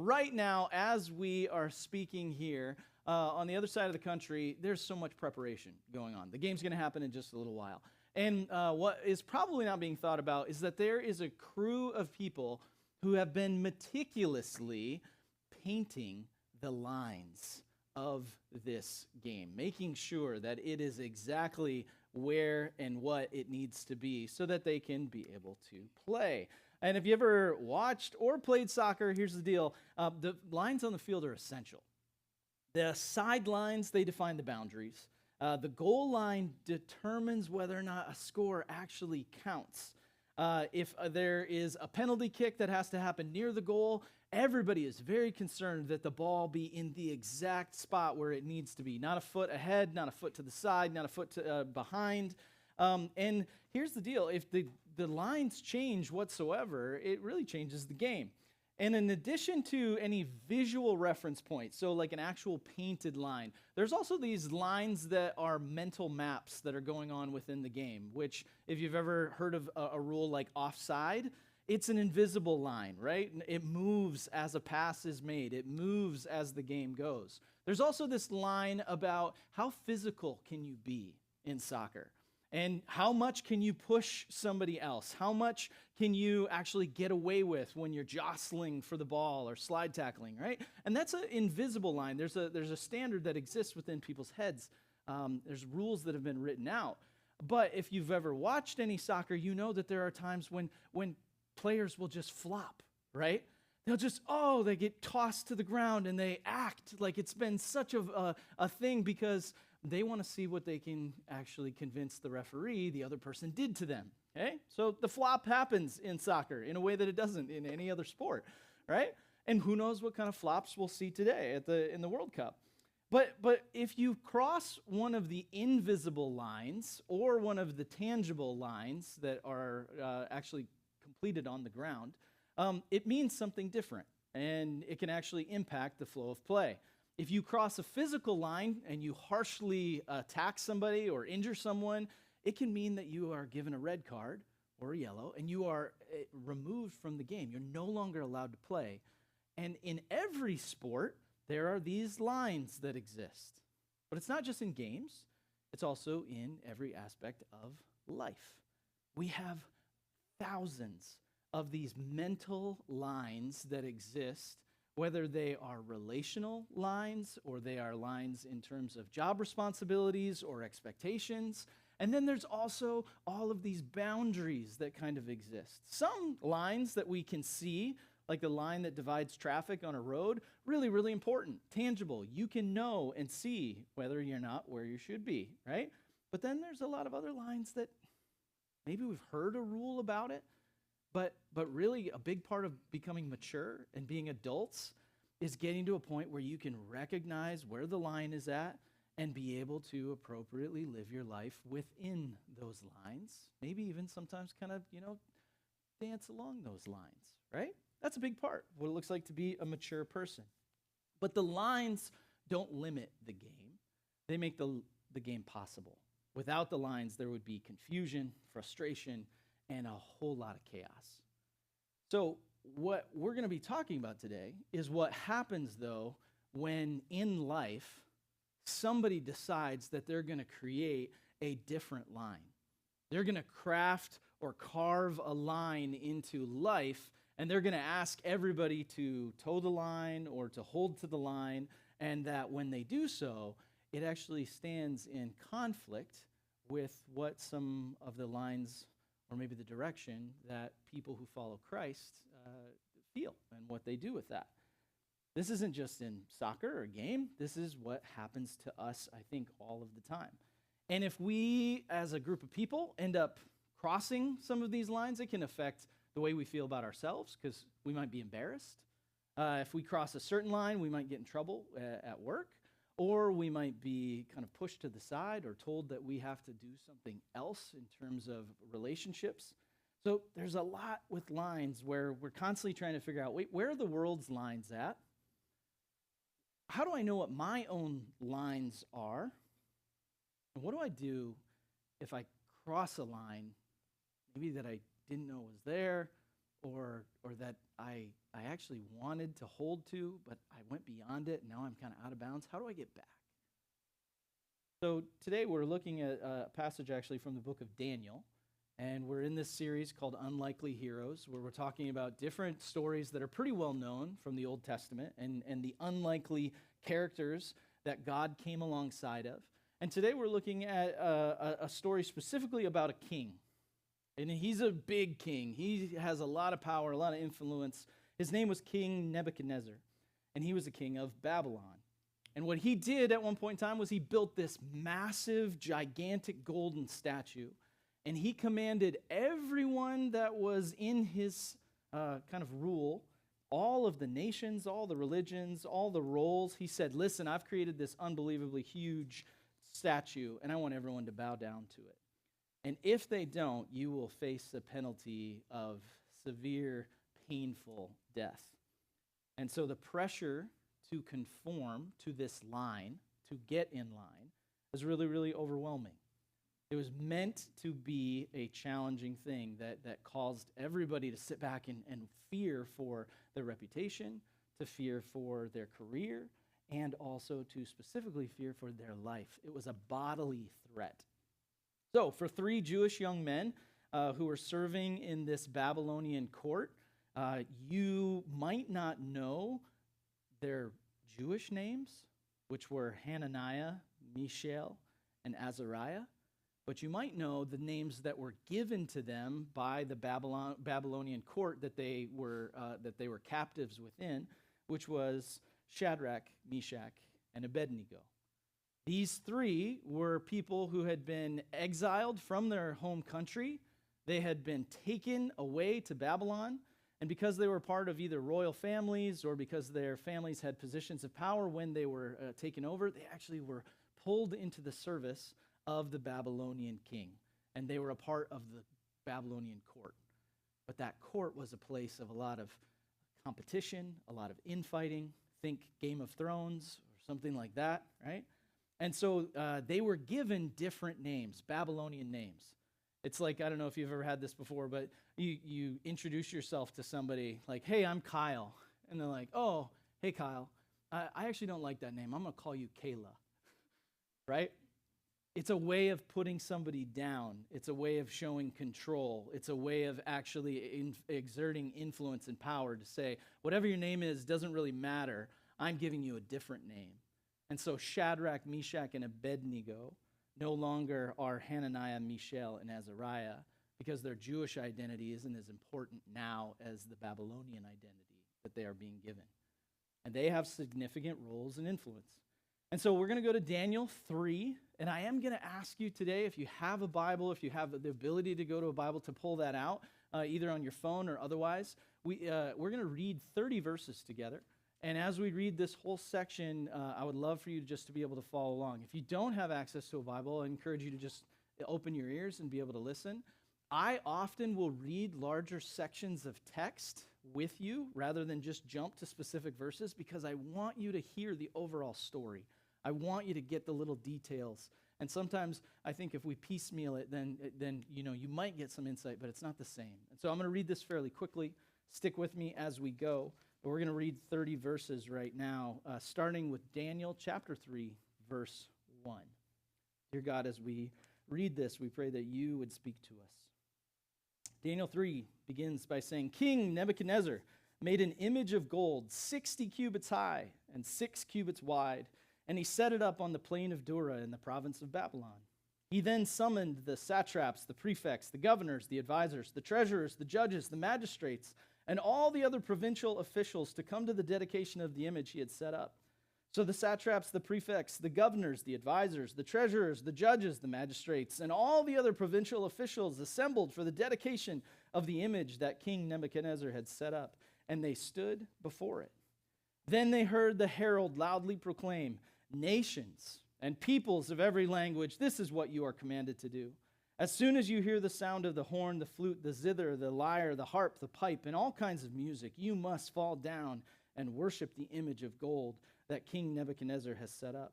right now, as we are speaking here, on the other side of the country, there's so much preparation going on. The game's going to happen in just a little while. And what is probably not being thought about is that there is a crew of people who have been meticulously painting the lines of this game, making sure that it is exactly where and what it needs to be so that they can be able to play. And if you ever watched or played soccer, here's the deal. The lines on the field are essential. The sidelines, they define the boundaries. The goal line determines whether or not a score actually counts. If there is a penalty kick that has to happen near the goal, everybody is very concerned that the ball be in the exact spot where it needs to be. Not a foot ahead, not a foot to the side, not a foot behind. And here's the deal. If the lines change whatsoever, it really changes the game. And in addition to any visual reference points, so like an actual painted line, there's also these lines that are mental maps that are going on within the game, which if you've ever heard of a rule like offside, it's an invisible line, right? It moves as a pass is made. It moves as the game goes. There's also this line about how physical can you be in soccer? And how much can you push somebody else? How much can you actually get away with when you're jostling for the ball or slide tackling, right? And that's an invisible line. There's a standard that exists within people's heads. There's rules that have been written out. But if you've ever watched any soccer, you know that there are times when players will just flop, right? They'll just, they get tossed to the ground and they act like it's been such a thing because they want to see what they can actually convince the referee the other person did to them, okay? So the flop happens in soccer in a way that it doesn't in any other sport, right? And who knows what kind of flops we'll see today in the World Cup. But if you cross one of the invisible lines or one of the tangible lines that are actually completed on the ground, it means something different, and it can actually impact the flow of play. If you cross a physical line and you harshly attack somebody or injure someone, it can mean that you are given a red card or a yellow, and you are removed from the game. You're no longer allowed to play. And in every sport, there are these lines that exist. But it's not just in games. It's also in every aspect of life. We have thousands of these mental lines that exist, whether they are relational lines or they are lines in terms of job responsibilities or expectations. And then there's also all of these boundaries that kind of exist. Some lines that we can see, like the line that divides traffic on a road, really, really important, tangible. You can know and see whether you're not where you should be, right? But then there's a lot of other lines that maybe we've heard a rule about it, but really a big part of becoming mature and being adults is getting to a point where you can recognize where the line is at and be able to appropriately live your life within those lines. Maybe even sometimes kind of, dance along those lines, right? That's a big part of what it looks like to be a mature person. But the lines don't limit the game. They make the game possible. Without the lines, there would be confusion, frustration, and a whole lot of chaos. So what we're going to be talking about today is what happens, though, when in life somebody decides that they're going to create a different line. They're going to craft or carve a line into life, and they're going to ask everybody to toe the line or to hold to the line, and that when they do so, it actually stands in conflict with what some of the lines or maybe the direction that people who follow Christ feel and what they do with that. This isn't just in soccer or a game. This is what happens to us, I think, all of the time. And if we, as a group of people, end up crossing some of these lines, it can affect the way we feel about ourselves because we might be embarrassed. If we cross a certain line, we might get in trouble at work. Or we might be kind of pushed to the side or told that we have to do something else in terms of relationships. So there's a lot with lines where we're constantly trying to figure out, wait, where are the world's lines at? How do I know what my own lines are? And what do I do if I cross a line, maybe that I didn't know was there, or that I actually wanted to hold to, but I went beyond it, and now I'm kind of out of bounds? How do I get back? So today we're looking at a passage actually from the book of Daniel, and we're in this series called Unlikely Heroes, where we're talking about different stories that are pretty well known from the Old Testament and the unlikely characters that God came alongside of. And today we're looking at a story specifically about a king. And he's a big king. He has a lot of power, a lot of influence. His name was King Nebuchadnezzar, and he was the king of Babylon. And what he did at one point in time was he built this massive, gigantic golden statue, and he commanded everyone that was in his kind of rule, all of the nations, all the religions, all the roles. He said, listen, I've created this unbelievably huge statue, and I want everyone to bow down to it. And if they don't, you will face the penalty of severe, painful death. And so the pressure to conform to this line, to get in line, is really, really overwhelming. It was meant to be a challenging thing that caused everybody to sit back and fear for their reputation, to fear for their career, and also to specifically fear for their life. It was a bodily threat. So for 3 Jewish young men who were serving in this Babylonian court, you might not know their Jewish names, which were Hananiah, Mishael, and Azariah, but you might know the names that were given to them by the Babylonian court that they were captives within, which was Shadrach, Meshach, and Abednego. These 3 were people who had been exiled from their home country. They had been taken away to Babylon. And because they were part of either royal families or because their families had positions of power when they were taken over, they actually were pulled into the service of the Babylonian king. And they were a part of the Babylonian court. But that court was a place of a lot of competition, a lot of infighting. Think Game of Thrones or something like that, right? And so they were given different names, Babylonian names. It's like, I don't know if you've ever had this before, but you introduce yourself to somebody like, hey, I'm Kyle. And they're like, oh, hey, Kyle, I actually don't like that name. I'm going to call you Kayla, right? It's a way of putting somebody down. It's a way of showing control. It's a way of actually exerting influence and power to say, whatever your name is doesn't really matter. I'm giving you a different name. And so Shadrach, Meshach, and Abednego no longer are Hananiah, Mishael, and Azariah because their Jewish identity isn't as important now as the Babylonian identity that they are being given. And they have significant roles and influence. And so we're going to go to Daniel 3, and I am going to ask you today, if you have a Bible, if you have the ability to go to a Bible, to pull that out, either on your phone or otherwise. We're going to read 30 verses together. And as we read this whole section, I would love for you just to be able to follow along. If you don't have access to a Bible, I encourage you to just open your ears and be able to listen. I often will read larger sections of text with you rather than just jump to specific verses because I want you to hear the overall story. I want you to get the little details. And sometimes I think if we piecemeal it, then you might get some insight, but it's not the same. And so I'm going to read this fairly quickly. Stick with me as we go. But we're going to read 30 verses right now, starting with Daniel chapter 3, verse 1. Dear God, as we read this, we pray that you would speak to us. Daniel 3 begins by saying, King Nebuchadnezzar made an image of gold 60 cubits high and 6 cubits wide, and he set it up on the plain of Dura in the province of Babylon. He then summoned the satraps, the prefects, the governors, the advisors, the treasurers, the judges, the magistrates, and all the other provincial officials to come to the dedication of the image he had set up. So the satraps, the prefects, the governors, the advisors, the treasurers, the judges, the magistrates, and all the other provincial officials assembled for the dedication of the image that King Nebuchadnezzar had set up, and they stood before it. Then they heard the herald loudly proclaim, nations and peoples of every language, this is what you are commanded to do. As soon as you hear the sound of the horn, the flute, the zither, the lyre, the harp, the pipe, and all kinds of music, you must fall down and worship the image of gold that King Nebuchadnezzar has set up.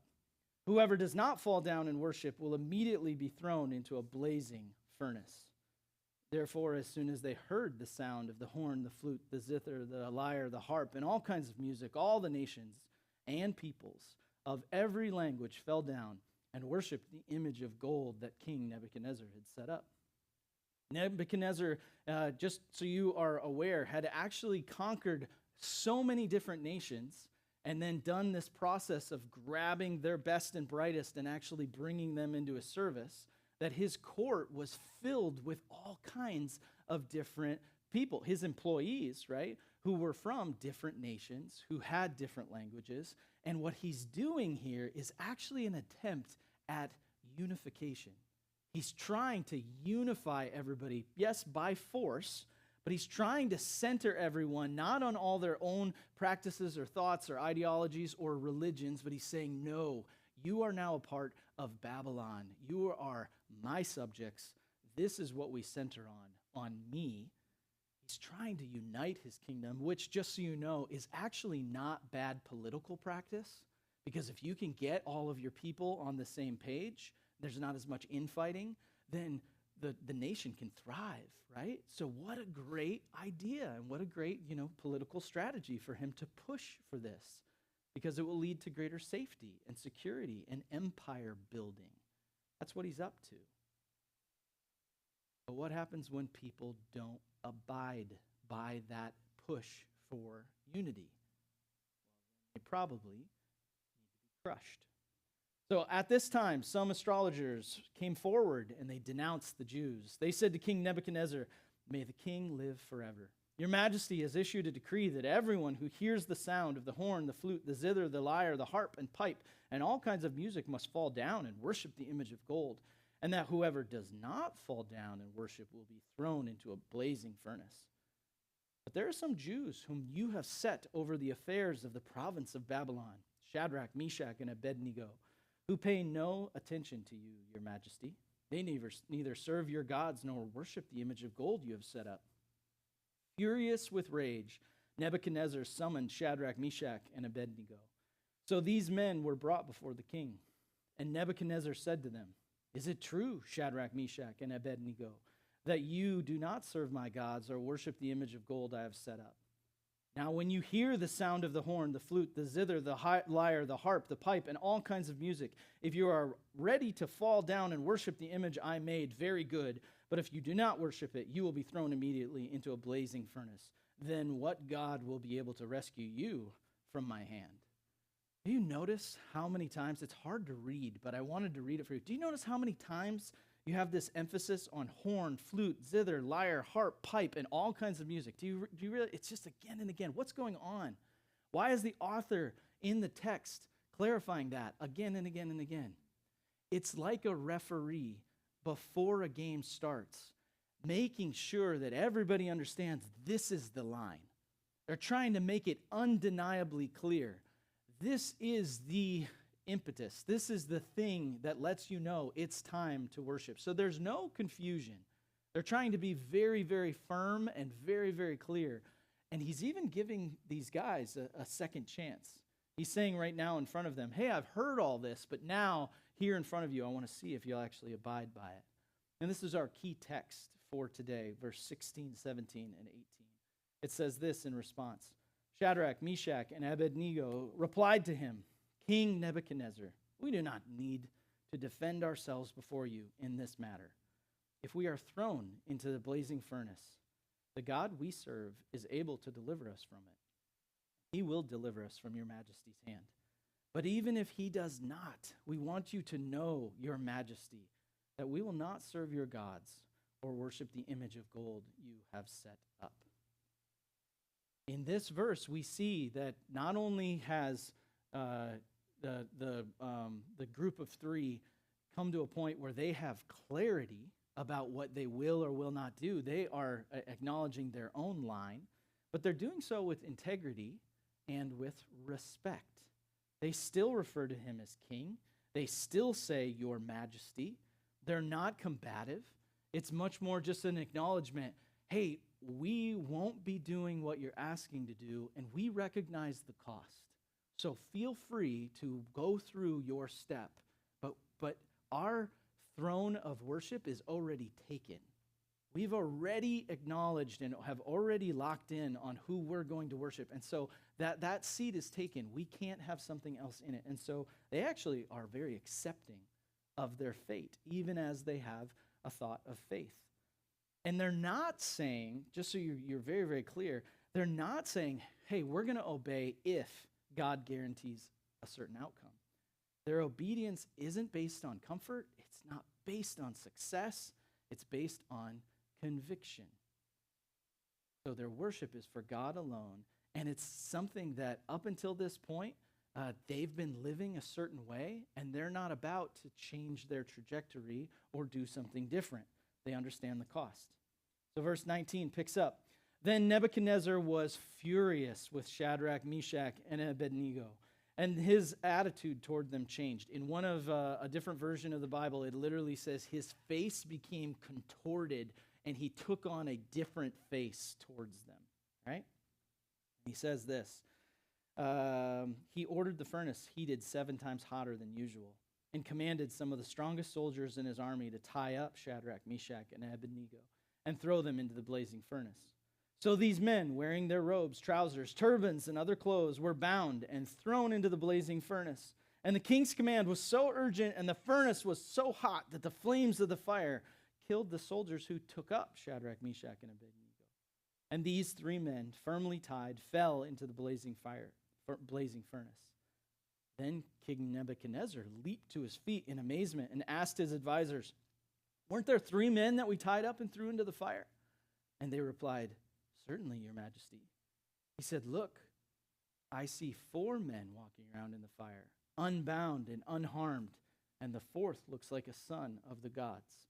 Whoever does not fall down and worship will immediately be thrown into a blazing furnace. Therefore, as soon as they heard the sound of the horn, the flute, the zither, the lyre, the harp, and all kinds of music, all the nations and peoples of every language fell down and worshiped the image of gold that King Nebuchadnezzar had set up. Nebuchadnezzar, just so you are aware, had actually conquered so many different nations and then done this process of grabbing their best and brightest and actually bringing them into a service, that his court was filled with all kinds of different people, his employees, right, who were from different nations, who had different languages. And what he's doing here is actually an attempt at unification. He's trying to unify everybody, yes, by force, but he's trying to center everyone not on all their own practices or thoughts or ideologies or religions, but he's saying, no, you are now a part of Babylon. You are my subjects. This is what we center on me. He's trying to unite his kingdom, which, just so you know, is actually not bad political practice, because if you can get all of your people on the same page, there's not as much infighting, then the nation can thrive, right? So what a great idea and what a great, political strategy for him to push for this, because it will lead to greater safety and security and empire building. That's what he's up to. But what happens when people don't abide by that push for unity? Well, they probably need to be crushed. So at this time, some astrologers came forward and they denounced the Jews. They said to King Nebuchadnezzar, "May the king live forever. Your majesty has issued a decree that everyone who hears the sound of the horn, the flute, the zither, the lyre, the harp, and pipe, and all kinds of music must fall down and worship the image of gold, and that whoever does not fall down and worship will be thrown into a blazing furnace. But there are some Jews whom you have set over the affairs of the province of Babylon, Shadrach, Meshach, and Abednego, who pay no attention to you, your majesty. They neither serve your gods nor worship the image of gold you have set up." Furious with rage, Nebuchadnezzar summoned Shadrach, Meshach, and Abednego. So these men were brought before the king. And Nebuchadnezzar said to them, "Is it true, Shadrach, Meshach, and Abednego, that you do not serve my gods or worship the image of gold I have set up? Now when you hear the sound of the horn, the flute, the zither, the lyre, the harp, the pipe, and all kinds of music, if you are ready to fall down and worship the image I made, very good. But if you do not worship it, you will be thrown immediately into a blazing furnace. Then what God will be able to rescue you from my hand?" Do you notice how many times, it's hard to read, but I wanted to read it for you. Do you notice how many times you have this emphasis on horn, flute, zither, lyre, harp, pipe, and all kinds of music? Do you really? It's just again and again. What's going on? Why is the author in the text clarifying that again and again and again? It's like a referee before a game starts, making sure that everybody understands this is the line. They're trying to make it undeniably clear. This is the impetus. This is the thing that lets you know it's time to worship. So there's no confusion. They're trying to be very, very firm and very, very clear. And he's even giving these guys a second chance. He's saying right now in front of them, "Hey, I've heard all this, but now here in front of you, I want to see if you'll actually abide by it." And this is our key text for today, verse 16, 17, and 18. It says this in response: Shadrach, Meshach, and Abednego replied to him, "King Nebuchadnezzar, we do not need to defend ourselves before you in this matter. If we are thrown into the blazing furnace, the God we serve is able to deliver us from it. He will deliver us from your majesty's hand. But even if he does not, we want you to know, your majesty, that we will not serve your gods or worship the image of gold you have set up." In this verse, we see that not only has the group of three come to a point where they have clarity about what they will or will not do. They are acknowledging their own line, but they're doing so with integrity and with respect. They still refer to him as king. They still say, "Your majesty." They're not combative. It's much more just an acknowledgement. Hey, we won't be doing what you're asking to do, and we recognize the cost. So feel free to go through your step. But our throne of worship is already taken. We've already acknowledged and have already locked in on who we're going to worship. And so that seat is taken. We can't have something else in it. And so they actually are very accepting of their fate, even as they have a thought of faith. And they're not saying, just so you're very, very clear, they're not saying, hey, we're going to obey if God guarantees a certain outcome. Their obedience isn't based on comfort. It's not based on success. It's based on conviction. So their worship is for God alone, and it's something that up until this point, they've been living a certain way, and they're not about to change their trajectory or do something different. They understand the cost. So verse 19 picks up. Then Nebuchadnezzar was furious with Shadrach, Meshach, and Abednego, and his attitude toward them changed. In one of a different version of the Bible, it literally says his face became contorted, and he took on a different face towards them, right? He says this, he ordered the furnace heated 7 times hotter than usual and commanded some of the strongest soldiers in his army to tie up Shadrach, Meshach, and Abednego and throw them into the blazing furnace. So these men, wearing their robes, trousers, turbans, and other clothes, were bound and thrown into the blazing furnace. And the king's command was so urgent and the furnace was so hot that the flames of the fire killed the soldiers who took up Shadrach, Meshach, and Abednego. And these 3 men, firmly tied, fell into the blazing furnace. Then King Nebuchadnezzar leaped to his feet in amazement and asked his advisors, "Weren't there 3 men that we tied up and threw into the fire?" And they replied, "Certainly, Your Majesty." He said, "Look, I see 4 men walking around in the fire, unbound and unharmed, and the 4th looks like a son of the gods."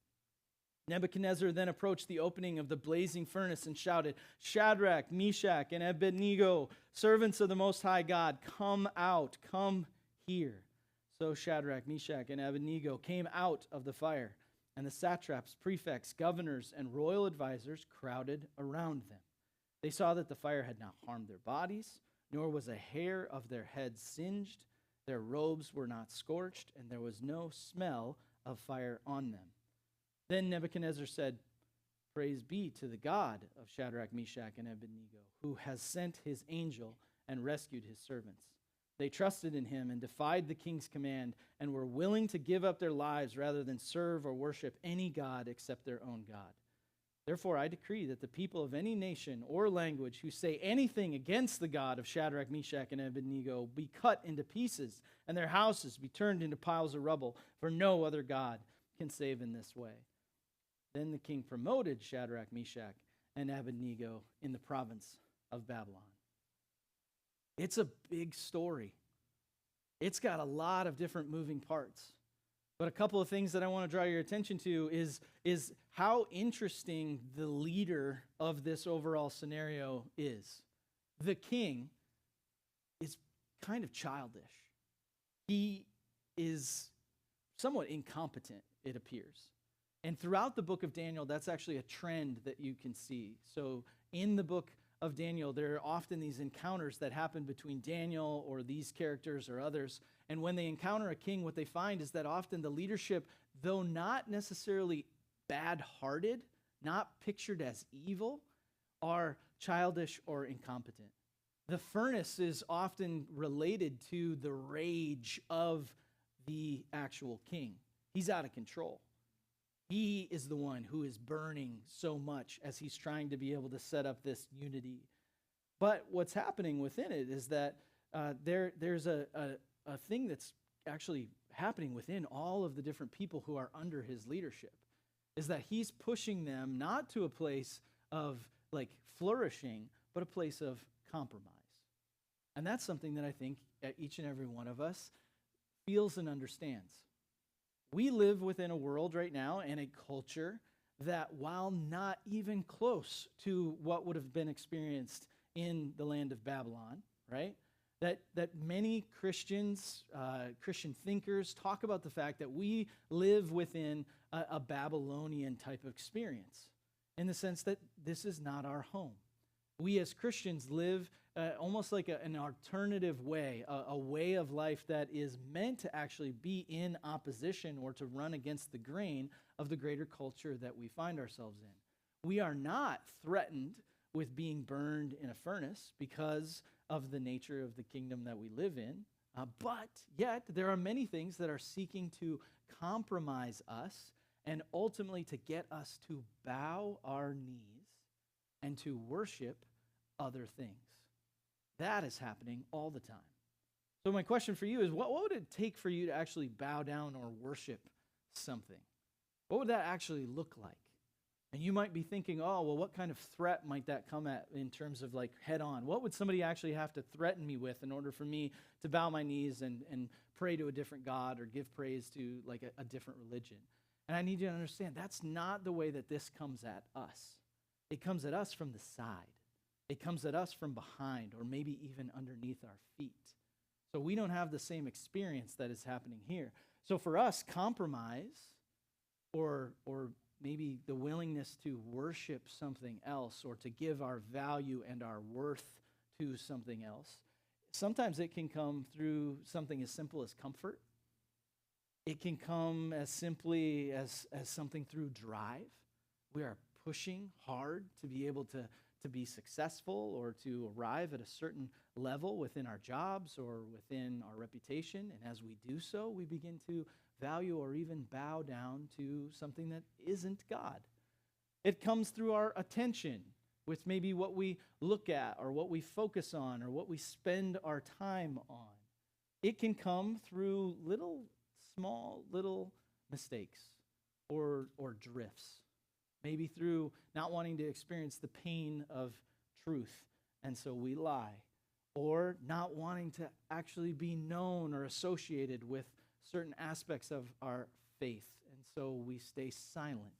Nebuchadnezzar then approached the opening of the blazing furnace and shouted, "Shadrach, Meshach, and Abednego, servants of the Most High God, come out, come here." So Shadrach, Meshach, and Abednego came out of the fire, and the satraps, prefects, governors, and royal advisors crowded around them. They saw that the fire had not harmed their bodies, nor was a hair of their heads singed. Their robes were not scorched, and there was no smell of fire on them. Then Nebuchadnezzar said, "Praise be to the God of Shadrach, Meshach, and Abednego, who has sent his angel and rescued his servants. They trusted in him and defied the king's command and were willing to give up their lives rather than serve or worship any god except their own God. Therefore, I decree that the people of any nation or language who say anything against the God of Shadrach, Meshach, and Abednego be cut into pieces and their houses be turned into piles of rubble, for no other God can save in this way." Then the king promoted Shadrach, Meshach, and Abednego in the province of Babylon. It's a big story. It's got a lot of different moving parts. But a couple of things that I want to draw your attention to is how interesting the leader of this overall scenario is. The king is kind of childish. He is somewhat incompetent, it appears. And throughout the book of Daniel, that's actually a trend that you can see. So in the book of Daniel, there are often these encounters that happen between Daniel or these characters or others. And when they encounter a king, what they find is that often the leadership, though not necessarily bad-hearted, not pictured as evil, are childish or incompetent. The furnace is often related to the rage of the actual king. He's out of control. He is the one who is burning so much as he's trying to be able to set up this unity. But what's happening within it is that there's a thing that's actually happening within all of the different people who are under his leadership, is that he's pushing them not to a place of like flourishing, but a place of compromise. And that's something that I think each and every one of us feels and understands. We live within a world right now and a culture that, while not even close to what would have been experienced in the land of Babylon, right? That many Christians, Christian thinkers talk about the fact that we live within a Babylonian type of experience, in the sense that this is not our home. We as Christians live almost like an alternative way, a way of life that is meant to actually be in opposition or to run against the grain of the greater culture that we find ourselves in. We are not threatened with being burned in a furnace because of the nature of the kingdom that we live in. But yet, there are many things that are seeking to compromise us and ultimately to get us to bow our knees and to worship other things. That is happening all the time. So my question for you is, what would it take for you to actually bow down or worship something? What would that actually look like? And you might be thinking, oh, well, what kind of threat might that come at in terms of like head on? What would somebody actually have to threaten me with in order for me to bow my knees and pray to a different God or give praise to like a different religion? And I need you to understand that's not the way that this comes at us. It comes at us from the side. It comes at us from behind or maybe even underneath our feet. So we don't have the same experience that is happening here. So for us, compromise or maybe the willingness to worship something else or to give our value and our worth to something else, sometimes it can come through something as simple as comfort. It can come as simply as something through drive. We are pushing hard to be able to be successful or to arrive at a certain level within our jobs or within our reputation. And as we do so, we begin to value or even bow down to something that isn't God. It comes through our attention with maybe what we look at or what we focus on or what we spend our time on. It can come through small little mistakes or drifts. Maybe through not wanting to experience the pain of truth, and so we lie. Or not wanting to actually be known or associated with certain aspects of our faith, and so we stay silent.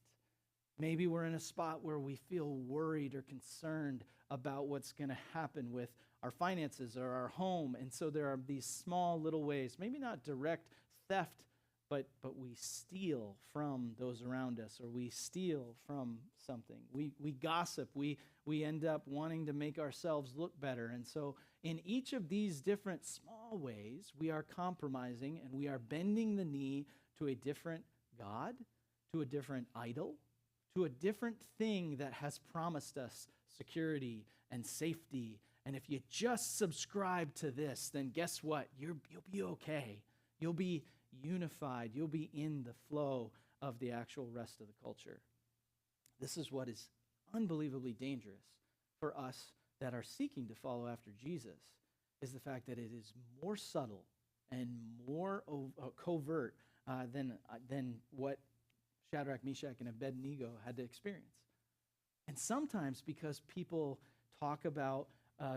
Maybe we're in a spot where we feel worried or concerned about what's going to happen with our finances or our home, and so there are these small little ways, maybe not direct theft, but we steal from those around us, or we steal from something. We gossip. We end up wanting to make ourselves look better. And so in each of these different small ways, we are compromising and we are bending the knee to a different God, to a different idol, to a different thing that has promised us security and safety. And if you just subscribe to this, then guess what? You'll be okay. You'll be unified. You'll be in the flow of the actual rest of the culture. This is what is unbelievably dangerous for us that are seeking to follow after Jesus, is the fact that it is more subtle and more covert than what Shadrach, Meshach, and Abednego had to experience. And sometimes because people talk about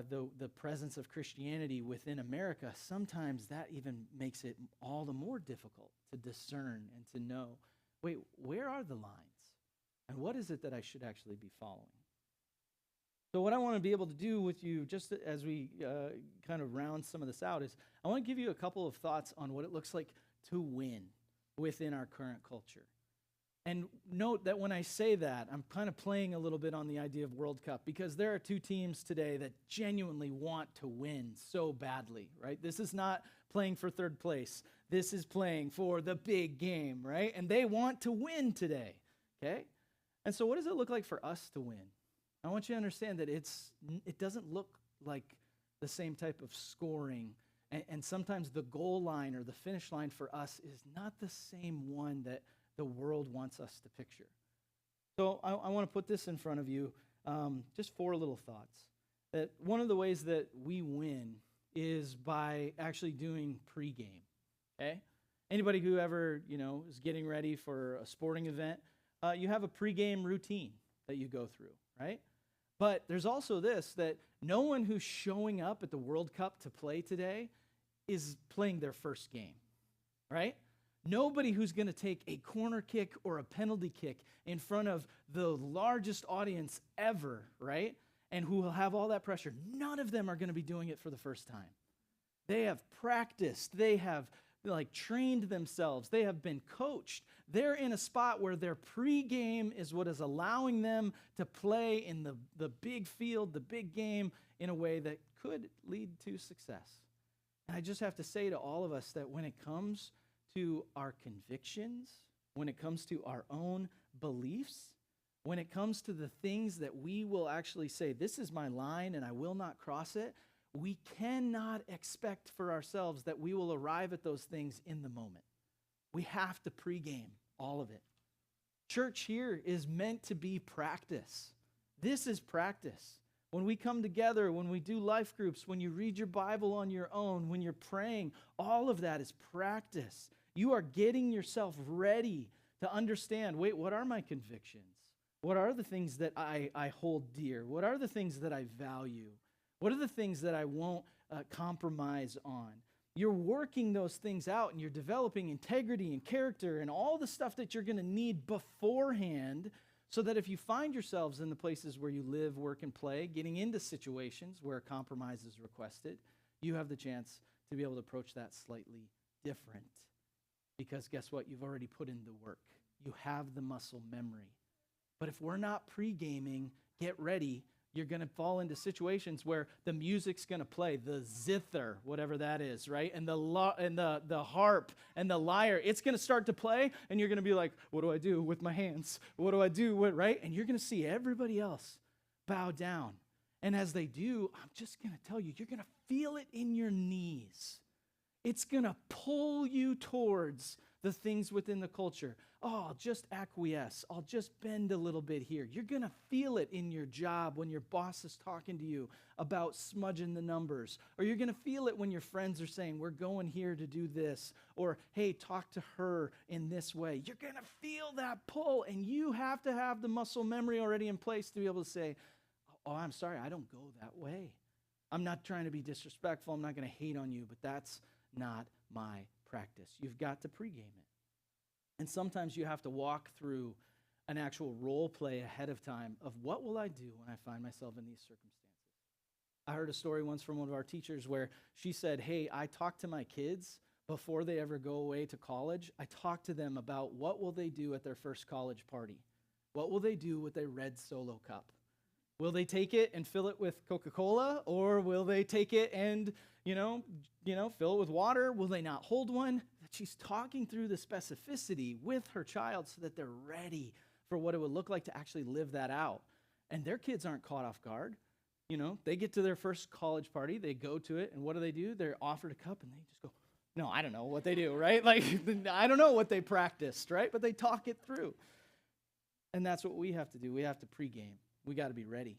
the presence of Christianity within America, sometimes that even makes it all the more difficult to discern and to know, wait, where are the lines? And what is it that I should actually be following? So what I want to be able to do with you, just as we kind of round some of this out, is I want to give you a couple of thoughts on what it looks like to win within our current culture. And note that when I say that, I'm kind of playing a little bit on the idea of World Cup, because there are two teams today that genuinely want to win so badly, right? This is not playing for third place. This is playing for the big game, right? And they want to win today, okay? And so what does it look like for us to win? I want you to understand that it doesn't look like the same type of scoring, and sometimes the goal line or the finish line for us is not the same one that the world wants us to picture. So I want to put this in front of you, just 4 little thoughts. That one of the ways that we win is by actually doing pregame, okay? Anybody who ever, is getting ready for a sporting event, you have a pregame routine that you go through, right? But there's also this, that no one who's showing up at the World Cup to play today is playing their first game, right? Nobody who's going to take a corner kick or a penalty kick in front of the largest audience ever, right? And who will have all that pressure, none of them are going to be doing it for the first time. They have practiced. They have trained themselves. They have been coached. They're in a spot where their pregame is what is allowing them to play in the big field, the big game, in a way that could lead to success. And I just have to say to all of us that when it comes to our convictions, when it comes to our own beliefs, when it comes to the things that we will actually say, this is my line and I will not cross it, we cannot expect for ourselves that we will arrive at those things in the moment. We have to pregame all of it. Church here is meant to be practice. This is practice. When we come together, when we do life groups, when you read your Bible on your own, when you're praying, all of that is practice. You are getting yourself ready to understand, wait, what are my convictions? What are the things that I hold dear? What are the things that I value? What are the things that I won't compromise on? You're working those things out and you're developing integrity and character and all the stuff that you're going to need beforehand so that if you find yourselves in the places where you live, work, and play, getting into situations where compromise is requested, you have the chance to be able to approach that slightly different. Because guess what? You've already put in the work. You have the muscle memory. But if we're not pre-gaming, get ready. You're going to fall into situations where the music's going to play, the zither, whatever that is, right? And the harp and the lyre, it's going to start to play, and you're going to be like, what do I do with my hands? What do I do, right? And you're going to see everybody else bow down. And as they do, I'm just going to tell you, you're going to feel it in your knees. It's going to pull you towards the things within the culture. Oh, I'll just acquiesce. I'll just bend a little bit here. You're going to feel it in your job when your boss is talking to you about smudging the numbers. Or you're going to feel it when your friends are saying, we're going here to do this. Or, hey, talk to her in this way. You're going to feel that pull, and you have to have the muscle memory already in place to be able to say, oh, I'm sorry, I don't go that way. I'm not trying to be disrespectful. I'm not going to hate on you, but that's not my practice. You've got to pregame it. And sometimes you have to walk through an actual role play ahead of time of what will I do when I find myself in these circumstances. I heard a story once from one of our teachers where she said, hey, I talk to my kids before they ever go away to college. I talk to them about what will they do at their first college party? What will they do with a red Solo cup? Will they take it and fill it with Coca-Cola, or will they take it and, fill it with water? Will they not hold one? She's talking through the specificity with her child so that they're ready for what it would look like to actually live that out. And their kids aren't caught off guard. They get to their first college party, they go to it, and what do? They're offered a cup, and they just go, no, I don't know what they do, right? Like, I don't know what they practiced, right? But they talk it through. And that's what we have to do. We have to pregame. We got to be ready,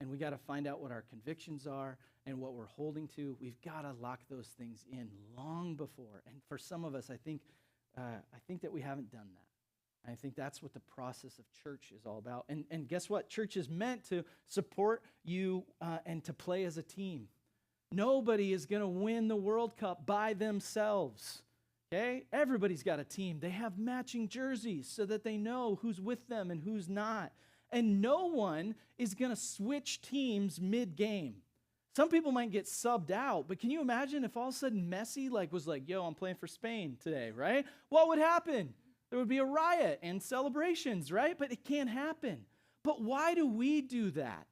and we got to find out what our convictions are and what we're holding to. We've got to lock those things in long before. And for some of us, I think that we haven't done that. I think that's what the process of church is all about. And guess what? Church is meant to support you and to play as a team. Nobody is going to win the World Cup by themselves. Okay? Everybody's got a team. They have matching jerseys so that they know who's with them and who's not. And no one is going to switch teams mid-game. Some people might get subbed out, but can you imagine if all of a sudden Messi was like, yo, I'm playing for Spain today, right? What would happen? There would be a riot and celebrations, right? But it can't happen. But why do we do that?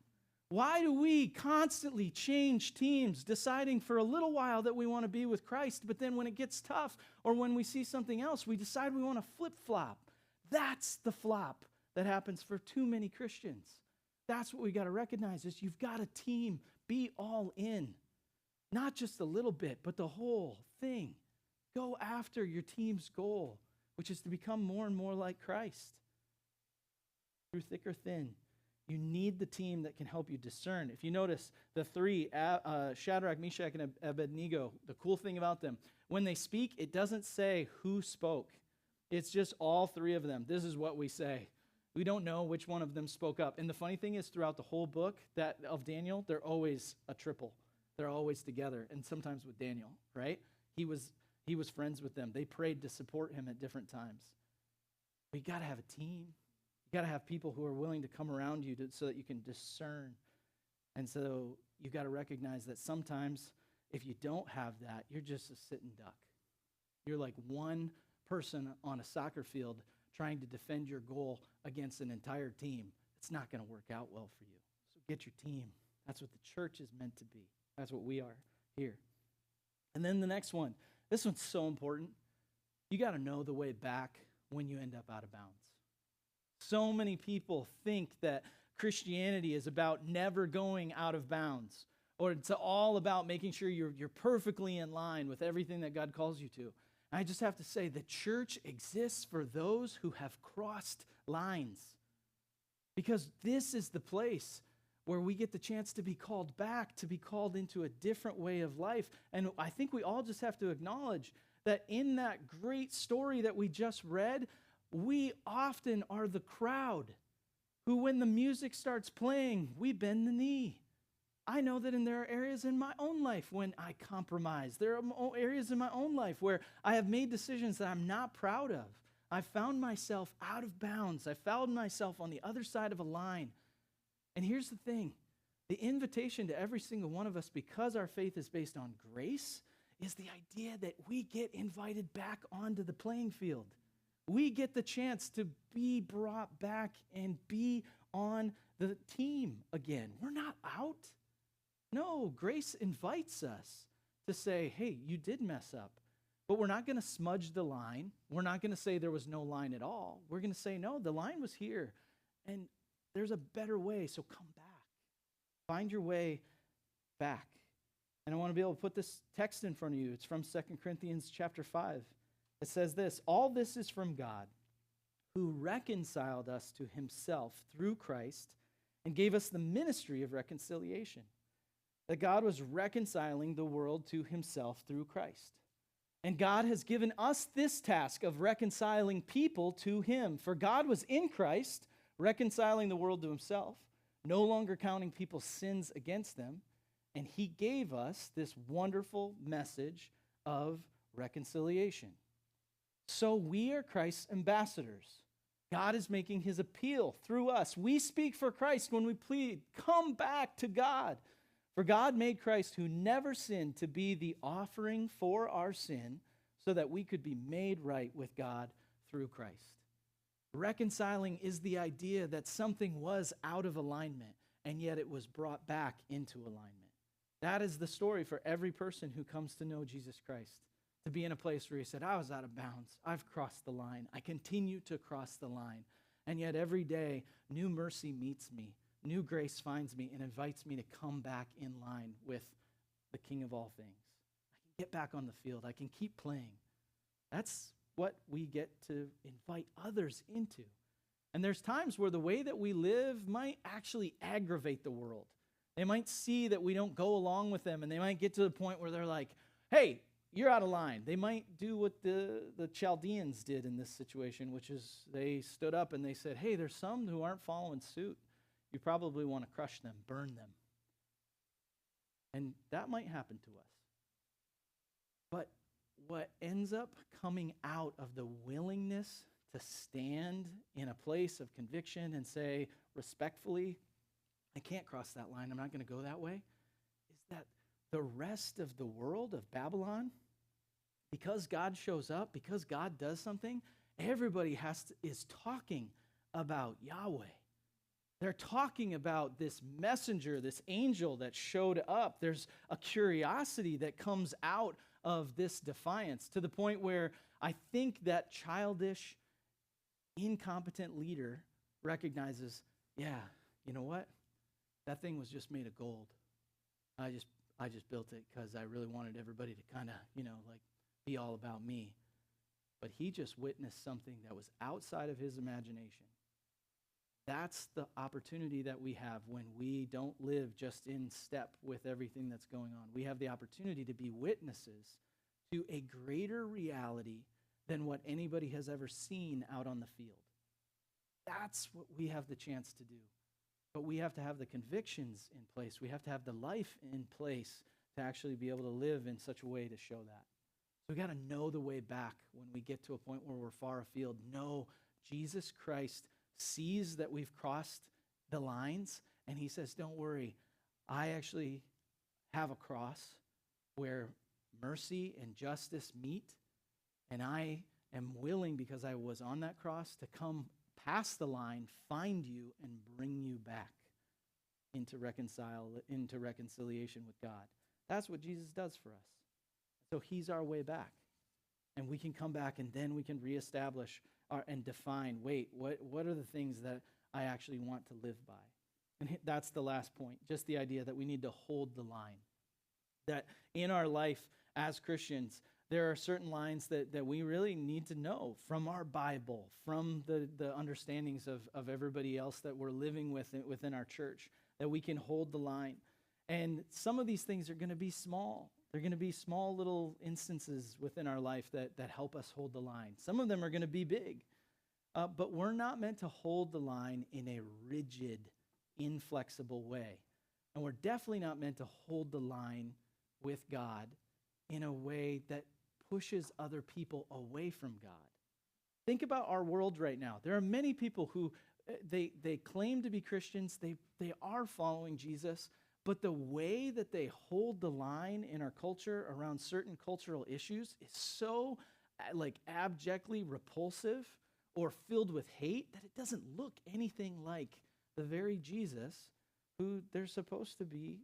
Why do we constantly change teams, deciding for a little while that we want to be with Christ, but then when it gets tough or when we see something else, we decide we want to flip-flop? That's the flop that happens for too many Christians. That's what we got to recognize is you've got a team. Be all in. Not just a little bit, but the whole thing. Go after your team's goal, which is to become more and more like Christ. Through thick or thin, you need the team that can help you discern. If you notice, the three, Shadrach, Meshach, and Abednego, the cool thing about them, when they speak, it doesn't say who spoke. It's just all three of them. This is what we say. We don't know which one of them spoke up. And the funny thing is, throughout the whole book of Daniel, they're always a triple. They're always together, and sometimes with Daniel, right? He was friends with them. They prayed to support him at different times. We got to have a team. You got to have people who are willing to come around you so that you can discern. And so you got to recognize that sometimes if you don't have that, you're just a sitting duck. You're like one person on a soccer field trying to defend your goal against an entire team. It's not going to work out well for you. So get your team. That's what the church is meant to be. That's what we are here. And then the next one. This one's so important. You got to know the way back when you end up out of bounds. So many people think that Christianity is about never going out of bounds, or it's all about making sure you're perfectly in line with everything that God calls you to. And I just have to say, the church exists for those who have crossed lines, because this is the place where we get the chance to be called back, to be called into a different way of life. And I think we all just have to acknowledge that in that great story that we just read, we often are the crowd who, when the music starts playing, we bend the knee. I know that there are areas in my own life when I compromise. There are areas in my own life where I have made decisions that I'm not proud of. I found myself out of bounds. I found myself on the other side of a line. And here's the thing. The invitation to every single one of us, because our faith is based on grace, is the idea that we get invited back onto the playing field. We get the chance to be brought back and be on the team again. We're not out. No, grace invites us to say, hey, you did mess up. But we're not going to smudge the line. We're not going to say there was no line at all. We're going to say, no, the line was here. And there's a better way, so come back. Find your way back. And I want to be able to put this text in front of you. It's from 2 Corinthians chapter 5. It says this, all this is from God, who reconciled us to himself through Christ and gave us the ministry of reconciliation. That God was reconciling the world to himself through Christ. And God has given us this task of reconciling people to him. For God was in Christ, reconciling the world to himself, no longer counting people's sins against them. And he gave us this wonderful message of reconciliation. So we are Christ's ambassadors. God is making his appeal through us. We speak for Christ when we plead, come back to God. For God made Christ, who never sinned, to be the offering for our sin so that we could be made right with God through Christ. Reconciling is the idea that something was out of alignment, and yet it was brought back into alignment. That is the story for every person who comes to know Jesus Christ, to be in a place where he said, I was out of bounds. I've crossed the line. I continue to cross the line. And yet every day, new mercy meets me. New grace finds me and invites me to come back in line with the King of all things. I can get back on the field. I can keep playing. That's what we get to invite others into. And there's times where the way that we live might actually aggravate the world. They might see that we don't go along with them, and they might get to the point where they're like, hey, you're out of line. They might do what the Chaldeans did in this situation, which is they stood up and they said, hey, there's some who aren't following suit. You probably want to crush them, burn them. And that might happen to us. But what ends up coming out of the willingness to stand in a place of conviction and say respectfully, I can't cross that line, I'm not going to go that way, is that the rest of the world of Babylon, because God shows up, because God does something, everybody is talking about Yahweh. They're talking about this messenger, this angel that showed up. There's a curiosity that comes out of this defiance to the point where I think that childish, incompetent leader recognizes, yeah, you know what? That thing was just made of gold. I just built it because I really wanted everybody to kind of, be all about me. But he just witnessed something that was outside of his imagination. That's the opportunity that we have when we don't live just in step with everything that's going on. We have the opportunity to be witnesses to a greater reality than what anybody has ever seen out on the field. That's what we have the chance to do. But we have to have the convictions in place. We have to have the life in place to actually be able to live in such a way to show that. So we got to know the way back when we get to a point where we're far afield. Know Jesus Christ sees that we've crossed the lines, and he says, don't worry, I actually have a cross where mercy and justice meet, and I am willing, because I was on that cross, to come past the line, find you, and bring you back into reconciliation with God. That's what Jesus does for us. So he's our way back. And we can come back, and then we can reestablish and define, wait, what are the things that I actually want to live by? And that's the last point, just the idea that we need to hold the line. That in our life as Christians, there are certain lines that we really need to know from our Bible, from the understandings of everybody else that we're living with within our church, that we can hold the line. And some of these things are going to be small. They're going to be small little instances within our life that help us hold the line. Some of them are going to be big. But we're not meant to hold the line in a rigid, inflexible way. And we're definitely not meant to hold the line with God in a way that pushes other people away from God. Think about our world right now. There are many people who they claim to be Christians. They are following Jesus, but the way that they hold the line in our culture around certain cultural issues is so abjectly repulsive or filled with hate that it doesn't look anything like the very Jesus who they're supposed to be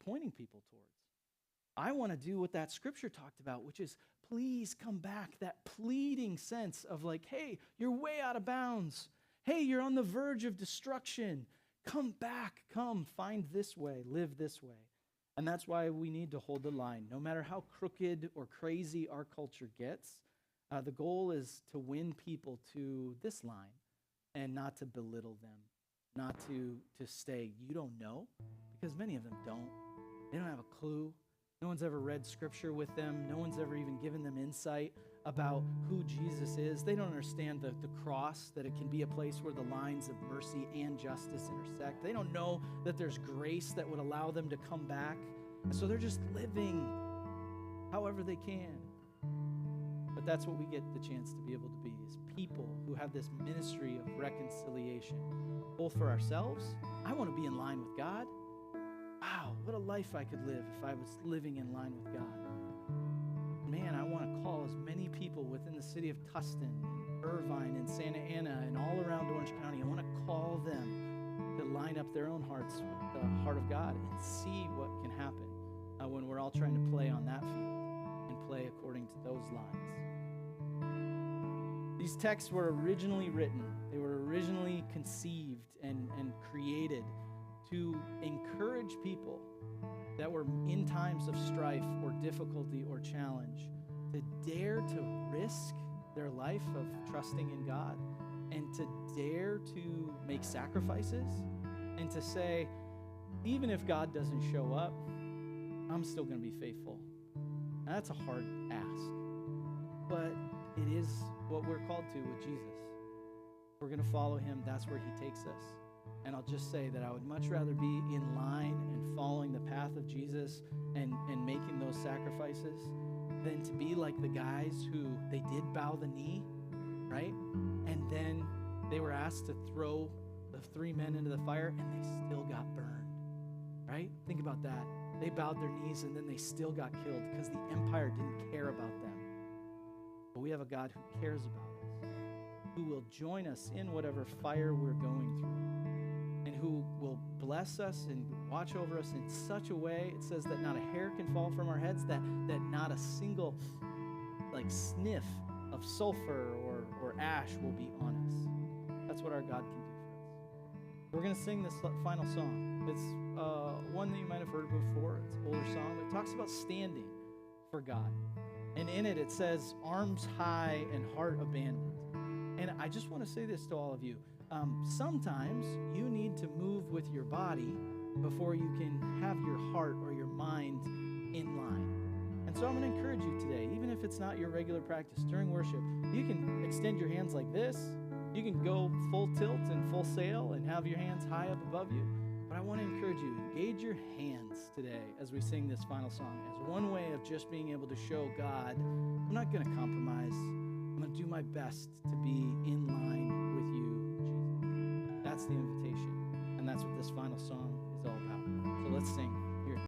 pointing people towards. I want to do what that scripture talked about, which is please come back, that pleading sense of hey, you're way out of bounds. Hey, you're on the verge of destruction. Come back, come, find this way, live this way. And that's why we need to hold the line. No matter how crooked or crazy our culture gets, the goal is to win people to this line and not to belittle them, not to say, you don't know, because many of them don't. They don't have a clue. No one's ever read scripture with them. No one's ever even given them insight about who Jesus is. They don't understand the cross, that it can be a place where the lines of mercy and justice intersect. They don't know that there's grace that would allow them to come back. And so they're just living however they can. But that's what we get the chance to be able to be, is people who have this ministry of reconciliation, both for ourselves. I want to be in line with God. Wow, what a life I could live if I was living in line with God. Man, I want to call as many people within the city of Tustin, Irvine, and Santa Ana, and all around Orange County. I want to call them to line up their own hearts with the heart of God and see what can happen when we're all trying to play on that field and play according to those lines. These texts were originally written. They were originally conceived and created to encourage people that were in times of strife or difficulty or challenge to dare to risk their life of trusting in God and to dare to make sacrifices and to say, even if God doesn't show up, I'm still going to be faithful. Now, that's a hard ask, but it is what we're called to with Jesus. If we're going to follow him, that's where he takes us. And I'll just say that I would much rather be in line and following the path of Jesus and making those sacrifices than to be like the guys who they did bow the knee, right? And then they were asked to throw the 3 men into the fire and they still got burned, right? Think about that. They bowed their knees and then they still got killed because the empire didn't care about them. But we have a God who cares about us, who will join us in whatever fire we're going through, and who will bless us and watch over us in such a way, it says that not a hair can fall from our heads, that not a single sniff of sulfur or ash will be on us. That's what our God can do for us. We're going to sing this final song. It's one that you might have heard before. It's an older song. It talks about standing for God. And in it, it says, arms high and heart abandoned. And I just want to say this to all of you. Sometimes you need to move with your body before you can have your heart or your mind in line. And so I'm going to encourage you today, even if it's not your regular practice, during worship, you can extend your hands like this. You can go full tilt and full sail and have your hands high up above you. But I want to encourage you, engage your hands today as we sing this final song as one way of just being able to show God, I'm not going to compromise. I'm going to do my best to be in line